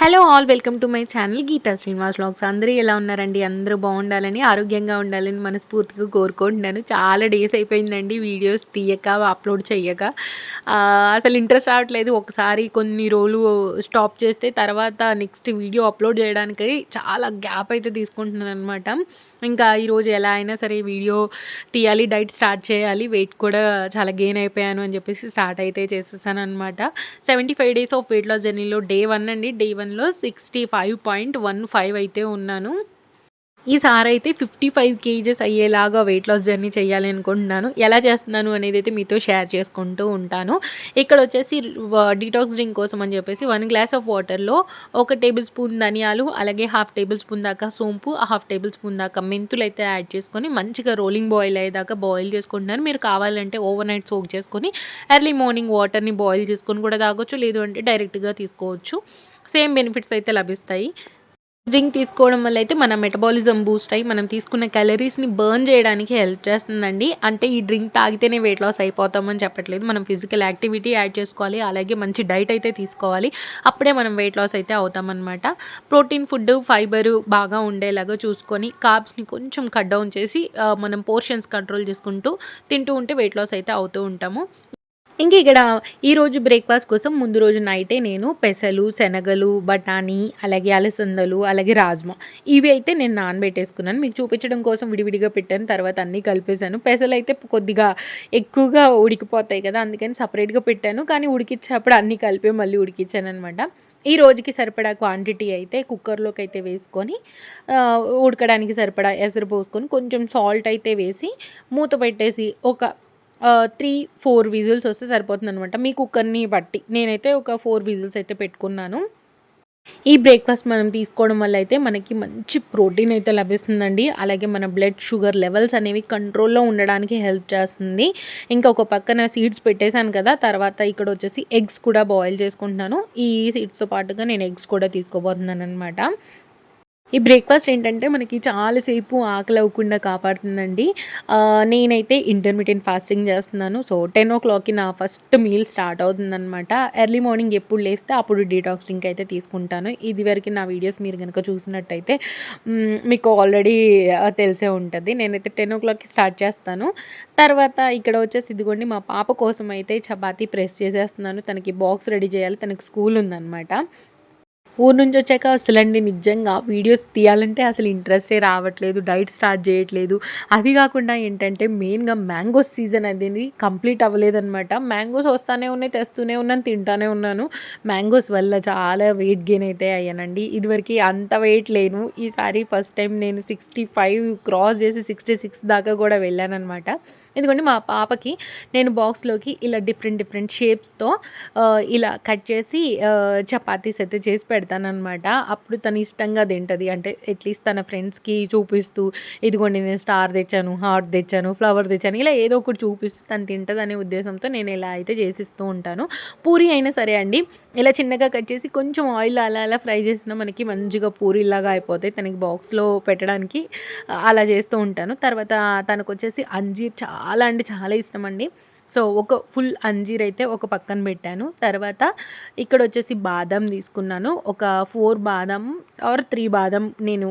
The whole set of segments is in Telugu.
Hello all welcome to my channel Geeta Srinivas vlogs. అందరూ ఎలా ఉన్నారండి? అందరూ బాగుండాలని, ఆరోగ్యంగా ఉండాలని మనస్ఫూర్తిగా కోరుకుంటున్నాను. చాలా డేస్ అయిపోయిందండి వీడియోస్ తీయక, అప్లోడ్ చెయ్యక. అసలు ఇంట్రెస్ట్ రావట్లేదు. ఒకసారి కొన్ని రోజులు స్టాప్ చేస్తే తర్వాత నెక్స్ట్ వీడియో అప్లోడ్ చేయడానికి చాలా గ్యాప్ అయితే తీసుకుంటున్నాననమాట. ఇంకా ఈరోజు ఎలా అయినా సరే వీడియో తీయాలి, డైట్ స్టార్ట్ చేయాలి, వెయిట్ కూడా చాలా గెయిన్ అయిపోయాను అని చెప్పేసి స్టార్ట్ అయితే చేసేసాననమాట. 75 డేస్ ఆఫ్ వెయిట్ లాస్ జర్నీలో డే 1 అండి. డే 1లో 65.15 అయితే ఉన్నాను. ఈసారైతే 55 కేజెస్ అయ్యేలాగా వెయిట్ లాస్ జర్నీ చేయాలి అనుకుంటున్నాను. ఎలా చేస్తున్నాను అనేదైతే మీతో షేర్ చేసుకుంటూ ఉంటాను. ఇక్కడొచ్చేసి డీటాక్స్ డ్రింక్ కోసం అని చెప్పేసి 1 గ్లాస్ ఆఫ్ వాటర్‌లో 1 టేబుల్ స్పూన్ ధనియాలు, అలాగే హాఫ్ టేబుల్ స్పూన్ దాకా సోంపు, హాఫ్ టేబుల్ స్పూన్ దాకా మెంతులైతే యాడ్ చేసుకొని మంచిగా రోలింగ్ బాయిల్ అయ్యేదాకా బాయిల్ చేసుకుంటున్నాను. మీరు కావాలంటే ఓవర్ నైట్ సోక్ చేసుకొని ఎర్లీ మార్నింగ్ వాటర్‌ని బాయిల్ చేసుకొని కూడా తాగొచ్చు. లేదు అంటే డైరెక్ట్‌గా తీసుకోవచ్చు. సేమ్ బెనిఫిట్స్ అయితే లభిస్తాయి. డ్రింక్ తీసుకోవడం వల్ల అయితే మన మెటబాలిజం బూస్ట్ అయ్యి మనం తీసుకున్న క్యాలరీస్‌ని బర్న్ చేయడానికి హెల్ప్ చేస్తుందండి. అంటే ఈ డ్రింక్ తాగితేనే వెయిట్ లాస్ అయిపోతామని చెప్పట్లేదు. మనం ఫిజికల్ యాక్టివిటీ యాడ్ చేసుకోవాలి. అలాగే మంచి డైట్ అయితే తీసుకోవాలి. అప్పుడే మనం వెయిట్ లాస్ అయితే అవుతామనమాట. ప్రోటీన్ ఫుడ్, ఫైబర్ బాగా ఉండేలాగా చూసుకొని కార్బ్స్‌ని కొంచెం కట్ డౌన్ చేసి మనం పోర్షన్స్ కంట్రోల్ చేసుకుంటూ తింటూ ఉంటే వెయిట్ లాస్ అయితే అవుతూ ఉంటాము. ఇంక ఇక్కడ ఈరోజు బ్రేక్‌ఫాస్ట్ కోసం ముందు రోజు నైటే నేను పెసలు, శనగలు, బఠానీ, అలాగే అలసందలు, అలాగే రాజ్మా ఇవి అయితే నేను నానబెట్టేసుకున్నాను. మీకు చూపించడం కోసం విడివిడిగా పెట్టాను. తర్వాత అన్నీ కలిపేసాను. పెసలైతే కొద్దిగా ఎక్కువగా ఉడికిపోతాయి కదా! అందుకని సెపరేట్‌గా పెట్టాను. కానీ ఉడికిచ్చేప్పుడు అన్నీ కలిపి మళ్ళీ ఉడికిచ్చాననమాట. ఈ రోజుకి సరిపడా క్వాంటిటీ అయితే కుక్కర్‌లోకైతే వేసుకొని ఉడకడానికి సరిపడా ఎసరు పోసుకొని కొంచెం సాల్ట్ అయితే వేసి మూత పెట్టేసి ఒక 3, 4 విజిల్స్ వస్తే సరిపోతుందనమాట. మీ కుక్కర్‌ని బట్టి. నేనైతే ఒక 4 విజిల్స్ అయితే పెట్టుకున్నాను. ఈ బ్రేక్‌ఫాస్ట్ మనం తీసుకోవడం వల్ల అయితే మనకి మంచి ప్రోటీన్ అయితే లభిస్తుందండి. అలాగే మన బ్లడ్ షుగర్ లెవెల్స్ అనేవి కంట్రోల్‌లో ఉండడానికి హెల్ప్ చేస్తుంది. ఇంకా ఒక పక్కన సీడ్స్ పెట్టేసాను కదా! తర్వాత ఇక్కడొచ్చేసి ఎగ్స్ కూడా బాయిల్ చేసుకుంటున్నాను. ఈ సీడ్స్‌తో పాటుగా నేను ఎగ్స్ కూడా తీసుకోబోతున్నాననమాట. ఈ బ్రేక్‌ఫాస్ట్ ఏంటంటే మనకి చాలా సేపు ఆకలవ్వకుండా కాపాడుతుందండి. నేనైతే ఇంటర్మిటెంట్ ఫాస్టింగ్ చేస్తున్నాను. సో, 10:00కి నా ఫస్ట్ మీల్ స్టార్ట్ అవుతుందనమాట. ఎర్లీ మార్నింగ్ ఎప్పుడు లేస్తే అప్పుడు డీటాక్స్ డ్రింక్ అయితే తీసుకుంటాను. ఇదివరకు నా వీడియోస్ మీరు గనుక చూసినట్టయితే మీకు ఆల్రెడీ తెలిసే ఉంటది. నేనైతే 10:00కి స్టార్ట్ చేస్తాను. తర్వాత ఇక్కడ వచ్చేసి ఇదిగోండి మా పాప కోసం అయితే చపాతీ ప్రెస్ చేసేస్తున్నాను. తనకి బాక్స్ రెడీ చేయాలి. తనకి స్కూల్ ఉందనమాట. ఊరు నుంచొచ్చాక అసలండి నిజంగా వీడియోస్ తీయాలంటే అసలు ఇంట్రెస్టే రావట్లేదు. డైట్ స్టార్ట్ జేయట్లేదు. అది గాకుండా ఏంటంటే మెయిన్‌గా మ్యాంగోస్ సీజన్ అనేది కంప్లీట్ అవ్వలేదనమాట. మ్యాంగోస్ వస్తానే ఉన్నాయి, తెస్తూనే ఉన్నాను, తింటానే ఉన్నాను. మ్యాంగోస్ వల్ల చాలా వెయిట్ గెయిన్ అయితే అయ్యానండి. ఇదివరకి అంత వెయిట్ లేను. ఈసారి ఫస్ట్ టైం నేను 65 క్రాస్ జేసి 66 దాకా గూడా వెళ్ళాననమాట. ఇదిగోండి మా పాపకి నేను బాక్స్‌లోకి ఇలా డిఫరెంట్ డిఫరెంట్ షేప్స్‌తో ఇలా కట్ చేసి చపాతీస్ అయితే చేసి పెడతాననమాట. అప్పుడు తను ఇష్టంగా తింటది. అంటే అట్‌లీస్ట్ తన ఫ్రెండ్స్‌కి చూపిస్తూ, ఇదిగోండి నేను స్టార్ తెచ్చాను, హార్ట్ తెచ్చాను, ఫ్లవర్ తెచ్చాను. ఇలా ఏదో ఒకటి చూపిస్తూ తను తింటదనే ఉద్దేశంతో నేను ఇలా అయితే చేసిస్తూ ఉంటాను. పూరి అయినా సరే అండి, ఇలా చిన్నగా కట్ చేసి కొంచెం ఆయిల్‌లో అలా అలా ఫ్రై చేసినా మనకి మంచిగా పూరీలాగా అయిపోతాయి. తనకి బాక్స్‌లో పెట్టడానికి అలా చేస్తూ ఉంటాను. తర్వాత తనకొచ్చేసి అంజీర్ చాలా అంటే చాలా ఇష్టమండి. సో, ఒక ఫుల్ అంజీర్ అయితే ఒక పక్కన పెట్టాను. తర్వాత ఇక్కడొచ్చేసి బాదాం తీసుకున్నాను. ఒక 4 బాదాం ఆర్ 3 బాదాం నేను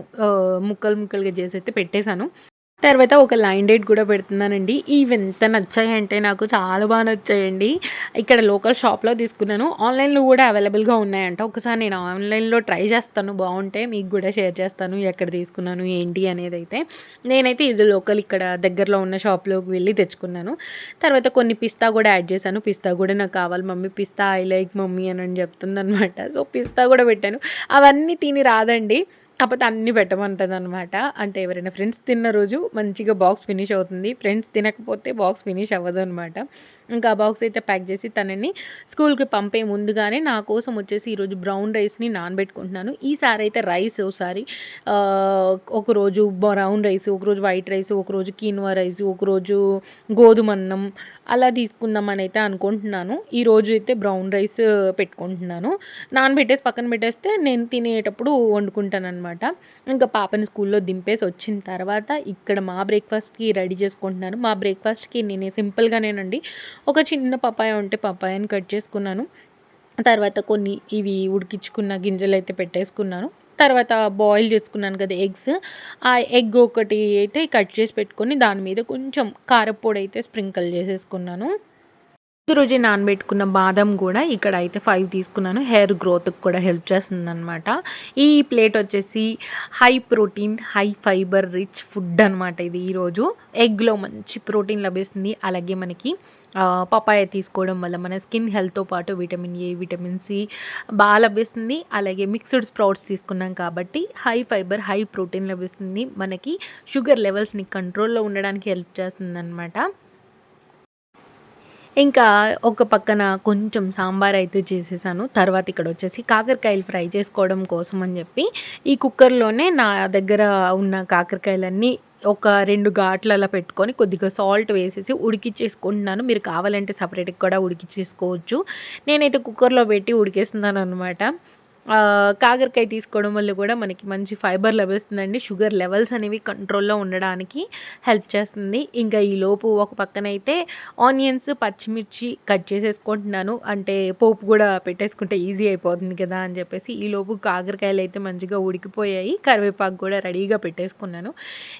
ముక్కలు ముక్కలుగా చేసైతే పెట్టేసాను. తర్వాత ఒక లైన్ డేట్ కూడా పెడుతున్నానండి. ఇవెంత నచ్చాయంటే నాకు చాలా నచ్చాయండి. ఇక్కడ లోకల్ షాప్‌లో తీసుకున్నాను. ఆన్‌లైన్‌లో కూడా అవైలబుల్‌గా ఉన్నాయంట. ఒకసారి నేను ఆన్‌లైన్‌లో ట్రై చేస్తాను. బావుంటే మీకు కూడా షేర్ చేస్తాను. ఎక్కడ తీసుకున్నాను ఏంటి అనేదైతే. నేనైతే ఇది లోకల్ ఇక్కడ దగ్గరలో ఉన్న షాప్‌లోకి వెళ్లి తెచ్చుకున్నాను. తర్వాత కొన్ని పిస్తా కూడా యాడ్ చేశాను. పిస్తా కూడా నాకు కావాలి mummy, pista I like mummy అని చెప్తుందనమాట. సో, పిస్తా కూడా పెట్టాను. అవన్నీ తిని రాదండి. కాపోతే అన్నీ పెట్టమంటదనమాట. అంటే ఎవరైనా ఫ్రెండ్స్ తిన్న రోజు మంచిగా బాక్స్ ఫినిష్ అవుతుంది. ఫ్రెండ్స్ తినకపోతే బాక్స్ ఫినిష్ అవ్వదనమాట. ఇంకా ఆ బాక్స్ అయితే ప్యాక్ చేసి తనని స్కూల్‌కి పంపే ముందుగానే నా కోసం వచ్చేసి ఈరోజు బ్రౌన్ రైస్‌ని నానబెట్టుకుంటున్నాను. ఈసారైతే రైస్ ఓసారి ఒకరోజు బ్రౌన్ రైస్, ఒకరోజు వైట్ రైస్, ఒకరోజు కీన్వా రైస్, ఒకరోజు గోధుమన్నం అలా తీసుకుందామనైతే అనుకుంటున్నాను. ఈరోజు అయితే బ్రౌన్ రైస్ పెట్టుకుంటున్నాను. నానబెట్టేసి పక్కన పెట్టేస్తే నేను తినేటప్పుడు వండుకుంటాననమాట. ఇంకా పాపని స్కూల్లో దింపేసి వచ్చిన తర్వాత ఇక్కడ మా బ్రేక్‌ఫాస్ట్‌కి రెడీ చేసుకుంటున్నాను. మా బ్రేక్‌ఫాస్ట్‌కి నేను సింపుల్‌గానేనండి ఒక చిన్న పపాయ ఉంటే పపాయని కట్ చేసుకున్నాను. తర్వాత కొన్ని ఇవి ఉడికించుకున్న గింజలైతే పెట్టేసుకున్నాను. తర్వాత బాయిల్ చేసుకున్నాను కదా ఎగ్స్. ఆ ఎగ్ ఒకటి అయితే కట్ చేసి పెట్టుకొని దాని మీద కొంచెం కారప్పొడైతే స్ప్రింకిల్ చేసేసుకున్నాను. ముందు రోజే నానబెట్టుకున్న బాదం గూడా ఇక్కడైతే 5 తీసుకున్నాను. హెయిర్ గ్రోత్‌కి కూడా హెల్ప్ చేస్తుందనమాట. ఈ ప్లేట్ వచ్చేసి high protein, high fibre rich food అనమాట ఇది ఈరోజు. ఎగ్‌లో మంచి ప్రోటీన్ లభిస్తుంది. అలాగే మనకి పపాయ తీసుకోవడం వల్ల మన స్కిన్ హెల్త్‌తో పాటు విటమిన్ ఏ, విటమిన్ సి లభిస్తుంది. అలాగే మిక్స్డ్ స్ప్రౌట్స్ తీసుకున్నాం కాబట్టి హై ఫైబర్, హై ప్రోటీన్ లభిస్తుంది. మనకి షుగర్ లెవెల్స్‌ని కంట్రోల్‌లో ఉండడానికి హెల్ప్ చేస్తుందనమాట. ఇంకా ఒక పక్కన కొంచెం సాంబారయితే చేసేసాను. తర్వాత ఇక్కడొచ్చేసి కాకరకాయలు ఫ్రై చేసుకోవడం కోసం అని జెప్పి, ఈ కుక్కర్‌లోనే నా దగ్గర ఉన్న కాకరకాయలన్నీ ఒక 2 ఘాట్లు అలా పెట్టుకొని కొద్దిగా సాల్ట్ వేసేసి ఉడికిచ్చేసుకుంటున్నాను. మీరు కావాలంటే సెపరేట్‌గా కూడా ఉడికిచ్చేసుకోవచ్చు. నేనైతే కుక్కర్‌లో పెట్టి ఉడికేస్తున్నాననమాట. కాకరకాయ తీసుకోవడం వల్ల కూడా మనకి మంచి ఫైబర్ లభిస్తుందండి. షుగర్ లెవెల్స్ అనేవి కంట్రోల్‌లో ఉండడానికి హెల్ప్ చేస్తుంది. ఇంకా ఈలోపు ఒక పక్కనైతే ఆనియన్స్, పచ్చిమిర్చి కట్ చేసేసుకుంటున్నాను. అంటే పోపు గూడా పెట్టేసుకుంటే ఈజీ అయిపోతుంది కదా అని చెప్పేసి ఈలోపు కాకరకాయలైతే మంచిగా ఉడికిపోయాయి. కరివేపాకు గూడా రెడీగా పెట్టేసుకున్నాను.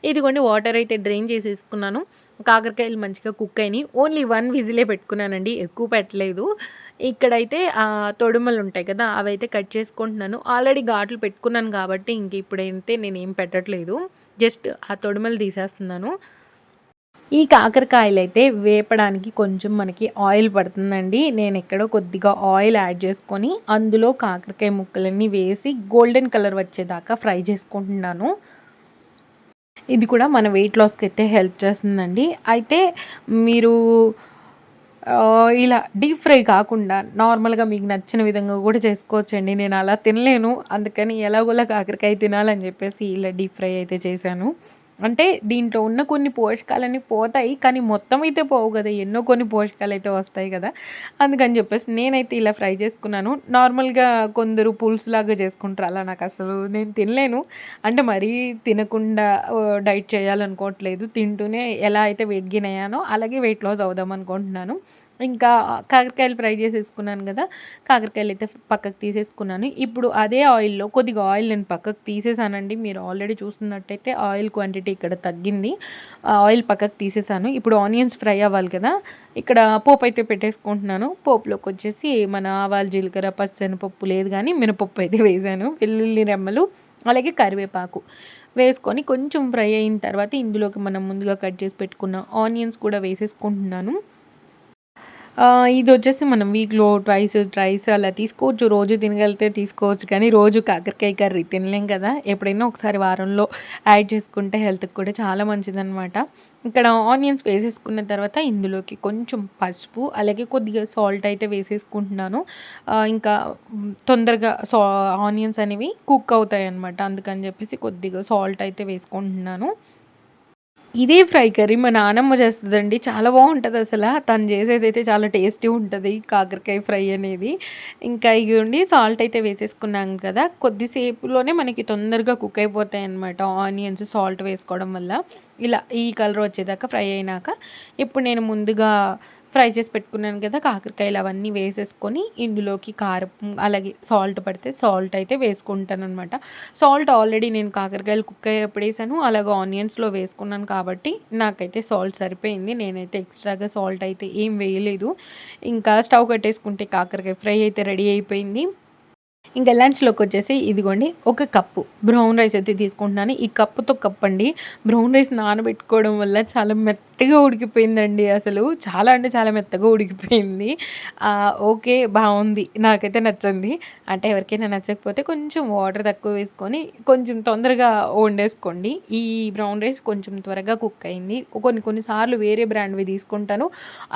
ఇదిగోండి వాటర్ అయితే డ్రైన్ చేసేసుకున్నాను. కాకరకాయలు మంచిగా కుక్ అయినాయి. ఓన్లీ 1 విజిలే పెట్టుకున్నానండి. ఎక్కువ పెట్టలేదు. ఇక్కడైతే తొడుమలుంటాయి కదా! అవైతే కట్ చేసుకుంటున్నాను. ఆల్రెడీ ఘాట్లు పెట్టుకున్నాను కాబట్టి ఇంక ఇప్పుడైతే నేనేం పెట్టట్లేదు. జస్ట్ ఆ తొడుమలు తీసేస్తున్నాను. ఈ కాకరకాయలైతే వేపడానికి కొంచెం మనకి ఆయిల్ పడుతుందండి. నేనెక్కడో కొద్దిగా ఆయిల్ యాడ్ చేసుకొని, అందులో కాకరకాయ ముక్కలన్నీ వేసి గోల్డెన్ కలర్ వచ్చేదాకా ఫ్రై చేసుకుంటున్నాను. ఇది కూడా మన వెయిట్ లాస్‌కైతే హెల్ప్ చేస్తుందండి. అయితే మీరు ఇలా డీప్ ఫ్రై కాకుండా నార్మల్‌గా మీకు నచ్చిన విధంగా గూడా చేసుకోవచ్చండి. నేను అలా తినలేను. అందుకని ఎలాగోలా కాకరకాయ తినాలని జెప్పేసి ఇలా డీప్ ఫ్రై అయితే చేశాను. అంటే దీంట్లో ఉన్న కొన్ని పోషకాలన్నీ పోతాయి. కానీ మొత్తం అయితే పోవు గదా! ఎన్నో కొన్ని పోషకాలైతే వస్తాయి గదా! అందుకని జెప్పేసి నేనైతే ఇలా ఫ్రై చేసుకున్నాను. నార్మల్‌గా కొందరు పులుసులాగా చేసుకుంటారు. అలా నాకసలు నేను తినలేను. అంటే మరీ తినకుండా డైట్ చేయాలనుకోవట్లేదు. తింటూనే ఎలా అయితే వెయిట్ గెయిన్ అయ్యానో అలాగే వెయిట్ లాస్ అవుదాం అనుకుంటున్నాను. ఇంకా కాకరకాయలు ఫ్రై చేసేసుకున్నాను గదా! కాకరకాయలైతే పక్కకు తీసేసుకున్నాను. ఇప్పుడు అదే ఆయిల్‌లో కొద్దిగా ఆయిల్ నేను పక్కకు తీసేసానండి. మీరు ఆల్రెడీ చూస్తున్నట్టయితే ఆయిల్ క్వాంటిటీ ఇక్కడ తగ్గింది. ఆయిల్ పక్కకు తీసేసాను. ఇప్పుడు ఆనియన్స్ ఫ్రై అవ్వాలి కదా! ఇక్కడ పోపయితే పెట్టేసుకుంటున్నాను. పోపులోకొచ్చేసి మన ఆవాలు, జీలకర్ర, పచ్చెనపప్పు లేదు గానీ మినపప్పు అయితే వేశాను. వెల్లుల్లి రెమ్మలు, అలాగే కరివేపాకు వేసుకొని కొంచెం ఫ్రై అయిన తర్వాత ఇందులోకి మనం ముందుగా కట్ చేసి పెట్టుకున్న ఆనియన్స్ కూడా వేసేసుకుంటున్నాను. ఇదొచ్చేసి మనం వీక్‌లో ట్రైస్ అలా తీసుకోవచ్చు. రోజు తినగలిగితే తీసుకోవచ్చు. కానీ రోజు కాకరకాయ కర్రీ తినలేం కదా! ఎప్పుడైనా ఒకసారి వారంలో యాడ్ చేసుకుంటే హెల్త్‌కి కూడా చాలా మంచిదనమాట. ఇక్కడ ఆనియన్స్ వేసేసుకున్న తర్వాత ఇందులోకి కొంచెం పసుపు, అలాగే కొద్దిగా సాల్ట్ అయితే వేసేసుకుంటున్నాను. ఇంకా తొందరగా ఆనియన్స్ అనేవి కుక్ అవుతాయన్నమాట. అందుకని చెప్పేసి కొద్దిగా సాల్ట్ అయితే వేసుకుంటున్నాను. ఇదే ఫ్రై కర్రీ మా నానమ్మ చేస్తదండి. చాలా బావుంటదసల. తను చేసేదైతే చాలా టేస్టీ ఉంటది. కాకరకాయ ఫ్రై అనేది. ఇంకా ఇగోండి సాల్ట్ అయితే వేసేసుకున్నాం కదా! కొద్దిసేపులోనే మనకి తొందరగా కుక్ అయిపోతాయన్నమాట. ఆనియన్స్ సాల్ట్ వేసుకోవడం వల్ల. ఇలా ఈ కలర్ వచ్చేదాకా ఫ్రై అయినాక ఇప్పుడు నేను ముందుగా ఫ్రై చేసి పెట్టుకున్నాను కదా! కాకరకాయలు అవన్నీ వేసేసుకొని ఇందులోకి కారం, అలాగే సాల్ట్ పడితే సాల్ట్ అయితే వేసుకుంటాననమాట. సాల్ట్ ఆల్రెడీ నేను కాకరకాయలు కుక్ అయ్యేప్పుడు ఏసాను. అలాగే ఆనియన్స్‌లో వేసుకున్నాను కాబట్టి నాకైతే సాల్ట్ సరిపోయింది. నేనైతే ఎక్స్‌ట్రాగా సాల్ట్ అయితే ఏం వేయలేదు. ఇంకా స్టవ్ కట్టేసుకుంటే కాకరకాయ ఫ్రై అయితే రెడీ అయిపోయింది. ఇంకా లంచ్‌లోకొచ్చేసి ఇదిగోండి ఒక కప్పు బ్రౌన్ రైస్ అయితే తీసుకుంటున్నాను. ఈ కప్పుతో కప్పండి. బ్రౌన్ రైస్ నానబెట్టుకోవడం వల్ల చాలా మెత్తగా ఉడికిపోయిందండి అసలు. చాలా అంటే చాలా మెత్తగా ఉడికిపోయింది. ఓకే. బావుంది. నాకైతే నచ్చింది. అంటే ఎవరికైనా నచ్చకపోతే కొంచెం వాటర్ తక్కువ వేసుకొని కొంచెం తొందరగా వండేసుకోండి. ఈ బ్రౌన్ రైస్ కొంచెం త్వరగా కుక్ అయింది. కొన్ని కొన్ని సార్లు వేరే బ్రాండ్‌వి తీసుకుంటాను.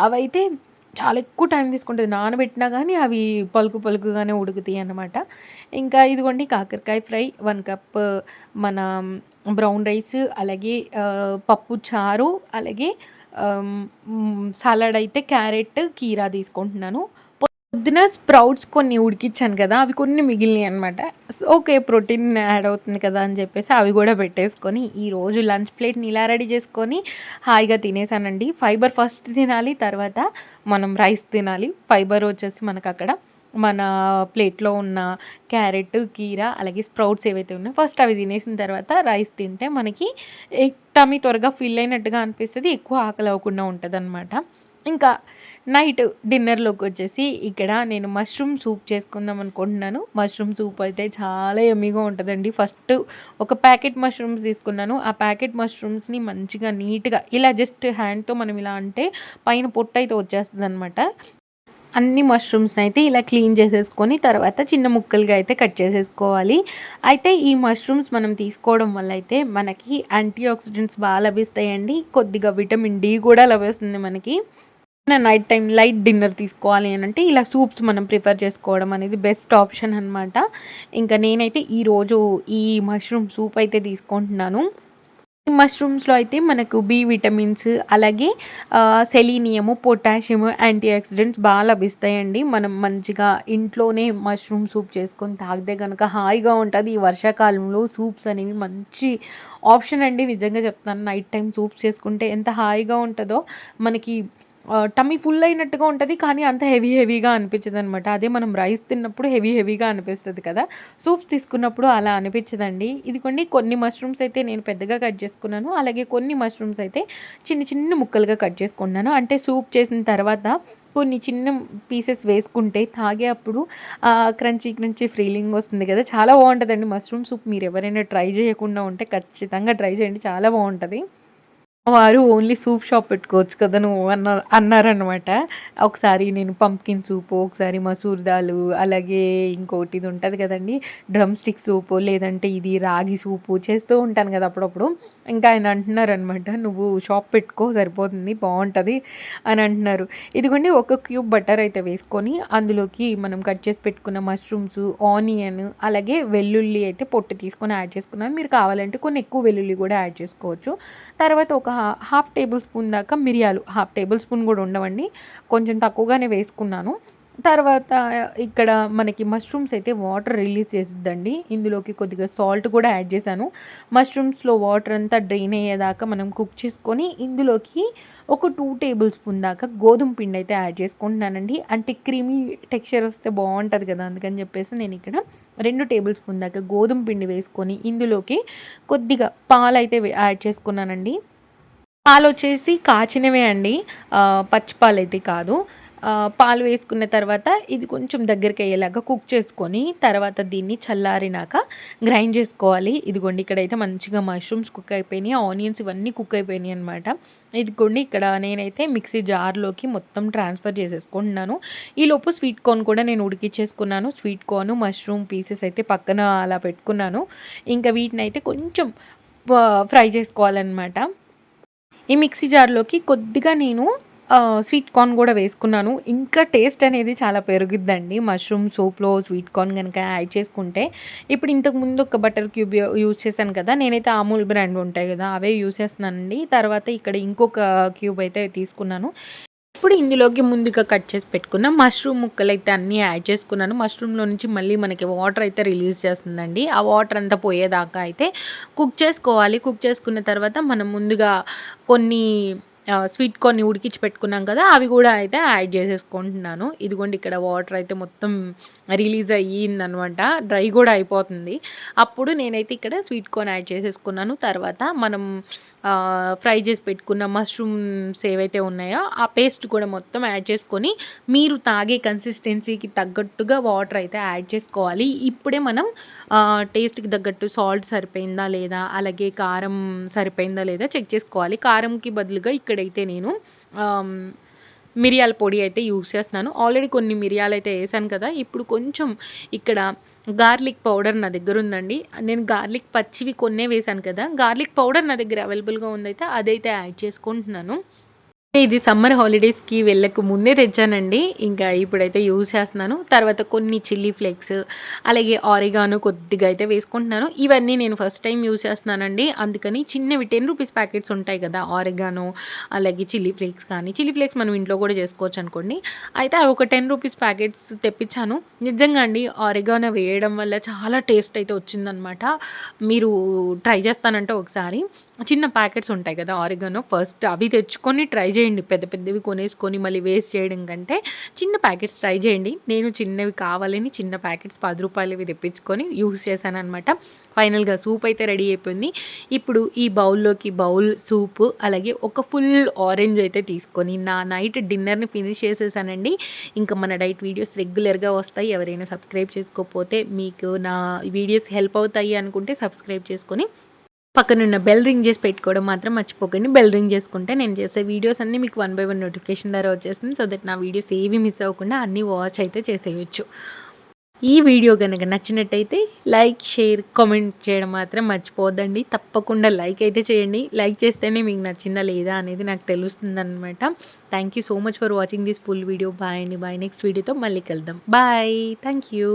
అవైతే చాలా ఎక్కువ టైం తీసుకుంటది. నానబెట్టినా గానీ అవి పలుకుగానే ఉడుకుతాయన్నమాట. ఇంకా ఇదిగోండి కాకరకాయ ఫ్రై, 1 కప్ మన బ్రౌన్ రైస్, అలాగే పప్పు చారు, అలాగే సలాడ్ అయితే క్యారెట్, కీరా తీసుకుంటున్నాను. పొద్దున స్ప్రౌట్స్ కొన్ని ఉడికిచ్చాను కదా! అవి కొన్ని మిగిలినియనమాట. ఓకే. ప్రోటీన్ యాడ్ అవుతుంది కదా! అని చెప్పేసి అవి గూడా పెట్టేసుకొని, ఈరోజు లంచ్ ప్లేట్‌ని ఇలా రెడీ చేసుకొని హాయిగా తినేసానండి. ఫైబర్ ఫస్ట్ తినాలి. తర్వాత మనం రైస్ తినాలి. ఫైబర్ వచ్చేసి మనకక్కడ మన ప్లేట్‌లో ఉన్న క్యారెట్, కీర అలాగే స్ప్రౌట్స్ ఏవైతే ఉన్నాయో ఫస్ట్ అవి తినేసిన తర్వాత రైస్ తింటే మనకి టమ్మీ త్వరగా ఫిల్ అయినట్టుగా అనిపిస్తది. ఎక్కువ ఆకలి అవ్వకుండా ఉంటదనమాట. ఇంకా నైట్ డిన్నర్‌లోకొచ్చేసి ఇక్కడ నేను మష్రూమ్ సూప్ చేసుకుందాం అనుకుంటున్నాను. మష్రూమ్ సూప్ అయితే చాలా యమ్మీగా ఉంటదండి. ఫస్ట్ ఒక ప్యాకెట్ మష్రూమ్స్ తీసుకున్నాను. ఆ ప్యాకెట్ మష్రూమ్స్‌ని మంచిగా నీట్‌గా ఇలా జస్ట్ హ్యాండ్‌తో మనం ఇలా అంటే పైన పొట్టయితే వచ్చేస్తదనమాట. అన్ని మష్రూమ్స్‌నయితే ఇలా క్లీన్ చేసేసుకొని, తర్వాత చిన్న ముక్కలుగా అయితే కట్ చేసేసుకోవాలి. అయితే ఈ మష్రూమ్స్ మనం తీసుకోవడం వల్ల అయితే మనకి యాంటీ ఆక్సిడెంట్స్ లభిస్తాయండి. కొద్దిగా విటమిన్ డి కూడా లభిస్తుంది మనకి. నైట్ టైమ్ లైట్ డిన్నర్ తీసుకోవాలి అనంటే ఇలా సూప్స్ మనం ప్రిఫర్ చేసుకోవడం అనేది బెస్ట్ ఆప్షన్ అనమాట. ఇంకా నేనైతే ఈరోజు ఈ మష్రూమ్ సూప్ అయితే తీసుకుంటున్నాను. మష్రూమ్స్‌లో అయితే మనకు బి విటమిన్స్ అలాగే సెలీనియము, పొటాషియము, యాంటీ ఆక్సిడెంట్స్ లభిస్తాయండి. మనం మంచిగా ఇంట్లోనే మష్రూమ్ సూప్ చేసుకొని తాగితే గనక హాయిగా ఉంటది. ఈ వర్షాకాలంలో సూప్స్ అనేవి మంచి ఆప్షన్ అండి. నిజంగా చెప్తున్నాను. నైట్ టైమ్ సూప్స్ చేసుకుంటే ఎంత హాయిగా ఉంటదో మనకి టమ్మీ ఫుల్ అయినట్టుగా ఉంటది. కానీ అంత హెవీగా అనిపించదనమాట. అదే మనం రైస్ తిన్నప్పుడు హెవీగా అనిపిస్తది కదా! సూప్స్ తీసుకున్నప్పుడు అలా అనిపించదండి. ఇదిగోండి కొన్ని మష్రూమ్స్ అయితే నేను పెద్దగా కట్ చేసుకున్నాను. అలాగే కొన్ని మష్రూమ్స్ అయితే చిన్న ముక్కలుగా కట్ చేసుకున్నాను. అంటే సూప్ చేసిన తర్వాత కొన్ని చిన్న పీసెస్ వేసుకుంటే తాగే అప్పుడు క్రంచీ ఫీలింగ్ వస్తుంది కదా! చాలా బావుంటదండి మష్రూమ్ సూప్. మీరెవరైనా ట్రై చేయకుండా ఉంటే ఖచ్చితంగా ట్రై చేయండి. చాలా బావుంటది. వారు ఓన్లీ సూప్ షాప్ పెట్టుకోవచ్చు కదా నువ్వు అన్నారనమాట. ఒకసారి నేను పంప్కిన్ సూపు, ఒకసారి మసూర్ దాలు, అలాగే ఇంకోటి ఇది ఉంటది కదండీ! డ్రమ్ స్టిక్ సూపు, లేదంటే ఇది రాగి సూపు చేస్తూ ఉంటాను కదా అప్పుడప్పుడు. ఇంకా ఆయన అంటున్నారనమాట, "నువ్వు షాప్ పెట్టుకో సరిపోతుంది బావుంటది" అని అంటున్నారు. ఇదిగోండి ఒక క్యూబ్ బటర్ అయితే వేసుకొని అందులోకి మనం కట్ చేసి పెట్టుకున్న మష్రూమ్స్, ఆనియన్ అలాగే వెల్లుల్లి అయితే పొట్టు తీసుకొని యాడ్ చేసుకున్నాను. మీరు కావాలంటే కొన్ని ఎక్కువ వెల్లుల్లి కూడా యాడ్ చేసుకోవచ్చు. తర్వాత ఒక హాఫ్ టేబుల్ స్పూన్ దాకా మిరియాలు, హాఫ్ టేబుల్ స్పూన్ కూడా ఉండవండి. కొంచెం తక్కువగానే వేసుకున్నాను. తర్వాత ఇక్కడ మనకి మష్రూమ్స్ అయితే వాటర్ రిలీజ్ చేసిద్దండి. ఇందులోకి కొద్దిగా సాల్ట్ కూడా యాడ్ చేశాను. మష్రూమ్స్‌లో వాటర్ అంతా డ్రైన్ అయ్యేదాకా మనం కుక్ చేసుకొని ఇందులోకి ఒక 2 టేబుల్ స్పూన్ దాకా గోధుమ పిండి అయితే యాడ్ చేసుకుంటున్నానండి. అంటే క్రీమీ టెక్స్చర్ వస్తే బావుంటది కదా! అందుకని చెప్పేసి నేను ఇక్కడ 2 టేబుల్ స్పూన్ దాకా గోధుమ పిండి వేసుకొని ఇందులోకి కొద్దిగా పాలైతే యాడ్ చేసుకున్నానండి. పాలొచ్చేసి కాచినవే అండి. పచ్చి పాలైతే కాదు. పాలు వేసుకున్న తర్వాత ఇది కొంచెం దగ్గరికయ్యేలాగా కుక్ చేసుకొని, తర్వాత దీన్ని చల్లారినాక గ్రైండ్ జేసుకోవాలి. ఇదిగోండి ఇక్కడైతే మంచిగా మష్రూమ్స్ కుక్ అయిపోయినియి. ఆనియన్స్ ఇవన్నీ కుక్ అయిపోయినియనమాట. ఇదిగోండి ఇక్కడ నేనైతే మిక్సీ జార్‌లోకి మొత్తం ట్రాన్స్‌ఫర్ చేసేసుకుంటున్నాను. ఈలోపు స్వీట్ కార్న్ కూడా నేను ఉడికిచ్చేసుకున్నాను. స్వీట్ కార్న్, మష్రూమ్ పీసెస్ అయితే పక్కన అలా పెట్టుకున్నాను. ఇంకా వీటినైతే కొంచెం ఫ్రై చేసుకోవాలనమాట. ఈ మిక్సీ జార్‌లోకి కొద్దిగా నేను స్వీట్ కార్న్ గూడా వేసుకున్నాను. ఇంకా టేస్ట్ అనేది చాలా పెరుగుద్దండి. మష్రూమ్ సూప్‌లో స్వీట్ కార్న్ గనక యాడ్ చేసుకుంటే. ఇప్పుడు ఇంతకుముందు ఒక బటర్ క్యూబ్ యూజ్ చేశాను కదా! నేనైతే అమూల్ బ్రాండ్ ఉంటాయి గదా! అవే యూజ్ చేస్తున్నానండి. తర్వాత ఇక్కడ ఇంకొక క్యూబ్ అయితే తీసుకున్నాను. ఇప్పుడు ఇందులోకి ముందుగా కట్ చేసి పెట్టుకున్న మష్రూమ్ ముక్కలైతే అన్నీ యాడ్ చేసుకున్నాను. మష్రూమ్‌లో నుంచి మళ్ళీ మనకి వాటర్ అయితే రిలీజ్ చేస్తుందండి. ఆ వాటర్ అంతా పోయేదాకా అయితే కుక్ చేసుకోవాలి. కుక్ చేసుకున్న తర్వాత మనం ముందుగా కొన్ని స్వీట్ కార్న్‌ని ఉడికించి పెట్టుకున్నాం కదా! అవి కూడా అయితే యాడ్ చేసేసుకుంటున్నాను. ఇదిగోండి ఇక్కడ వాటర్ అయితే మొత్తం రిలీజ్ అయ్యిందనమాట. డ్రై కూడా అయిపోతుంది. అప్పుడు నేనైతే ఇక్కడ స్వీట్ కార్న్ యాడ్ చేసేసుకున్నాను. తర్వాత మనం ఫ్రై చేసి పెట్టుకున్న మష్రూమ్స్ ఏవైతే ఉన్నాయో ఆ పేస్ట్ కూడా మొత్తం యాడ్ చేసుకొని మీరు తాగే కన్సిస్టెన్సీకి తగ్గట్టుగా వాటర్ అయితే యాడ్ చేసుకోవాలి. ఇప్పుడే మనం టేస్ట్‌కి తగ్గట్టు సాల్ట్ సరిపోయిందా లేదా, అలాగే కారం సరిపోయిందా లేదా చెక్ చేసుకోవాలి. కారంకి బదులుగా ఇక్కడైతే నేను ఆహ్, మిరియాల పొడి అయితే యూజ్ చేస్తున్నాను. ఆల్రెడీ కొన్ని మిరియాలైతే ఏసాను కదా! ఇప్పుడు కొంచెం ఇక్కడ గార్లిక్ పౌడర్ నా దగ్గరుందండి. నేను గార్లిక్ పచ్చివి కొన్నే వేశాను కదా! గార్లిక్ పౌడర్ నా దగ్గర అవైలబుల్‌గా ఉందయితే అదైతే యాడ్ చేసుకుంటున్నాను. ఇది సమ్మర్ హాలిడేస్‌కి వెళ్ళక ముందే తెచ్చానండి. ఇంకా ఇప్పుడైతే యూజ్ చేస్తున్నాను. తర్వాత కొన్ని చిల్లీ ఫ్లేక్స్, అలాగే ఆరిగానో కొద్దిగా అయితే వేసుకుంటున్నాను. ఇవన్నీ నేను ఫస్ట్ టైమ్ యూజ్ చేస్తున్నానండి. అందుకని చిన్నవి రూ. 10 ప్యాకెట్స్ ఉంటాయి కదా! ఆరిగానో, అలాగే చిల్లీ ఫ్లేక్స్ కానీ, చిల్లీ ఫ్లేక్స్ మనం ఇంట్లో కూడా చేసుకోవచ్చనుకోండి. అయితే అవి ఒక రూ. 10 ప్యాకెట్స్ తెప్పించాను. నిజంగా అండి ఆరిగానో వేయడం వల్ల చాలా టేస్ట్ అయితే వచ్చిందనమాట. మీరు ట్రై చేస్తానంటే ఒకసారి చిన్న ప్యాకెట్స్ ఉంటాయి కదా! ఆరిగానో ఫస్ట్ అవి తెచ్చుకొని ట్రై చేయండి. చేయండి. పెద్ద పెద్దవి కొనేసుకొని మళ్ళీ వేస్ట్ చేయడం కంటే చిన్న ప్యాకెట్స్ ట్రై చేయండి. నేను చిన్నవి కావాలని చిన్న ప్యాకెట్స్ ₹10వి తెప్పించుకొని యూజ్ చేశాననమాట. ఫైనల్‌గా సూప్ అయితే రెడీ అయిపోయింది. ఇప్పుడు ఈ బౌల్‌లోకి బౌల్ సూపు, అలాగే ఒక ఫుల్ ఆరెంజ్ అయితే తీసుకొని నా నైట్ డిన్నర్‌ని ఫినిష్ చేసేసానండి. ఇంకా మన డైట్ వీడియోస్ రెగ్యులర్‌గా వస్తాయి. ఎవరైనా సబ్స్క్రైబ్ చేసుకోకపోతే మీకు నా వీడియోస్ హెల్ప్ అవుతాయి అనుకుంటే సబ్స్క్రైబ్ చేసుకొని పక్కనున్న బెల్ రింగ్ చేసి పెట్టుకోవడం మాత్రం మర్చిపోకండి. బెల్ రింగ్ చేసుకుంటే నేను చేసే వీడియోస్ అన్నీ మీకు 1 బై 1 నోటిఫికేషన్ ద్వారా వచ్చేస్తుంది. సో దట్ నా వీడియోస్ ఏవి మిస్ అవ్వకుండా అన్నీ వాచ్ అయితే చేసేయొచ్చు. ఈ వీడియో గనక నచ్చినట్టయితే లైక్, షేర్, కామెంట్ చేయడం మాత్రం మర్చిపోవద్దండి. తప్పకుండా లైక్ అయితే చేయండి. లైక్ చేస్తేనే మీకు నచ్చిందా లేదా అనేది నాకు తెలుస్తుందనమాట. Thank you so much for watching this full video. Bye అండి. బాయ్. నెక్స్ట్ వీడియోతో మళ్ళీ కలుద్దాం. బాయ్. Thank you.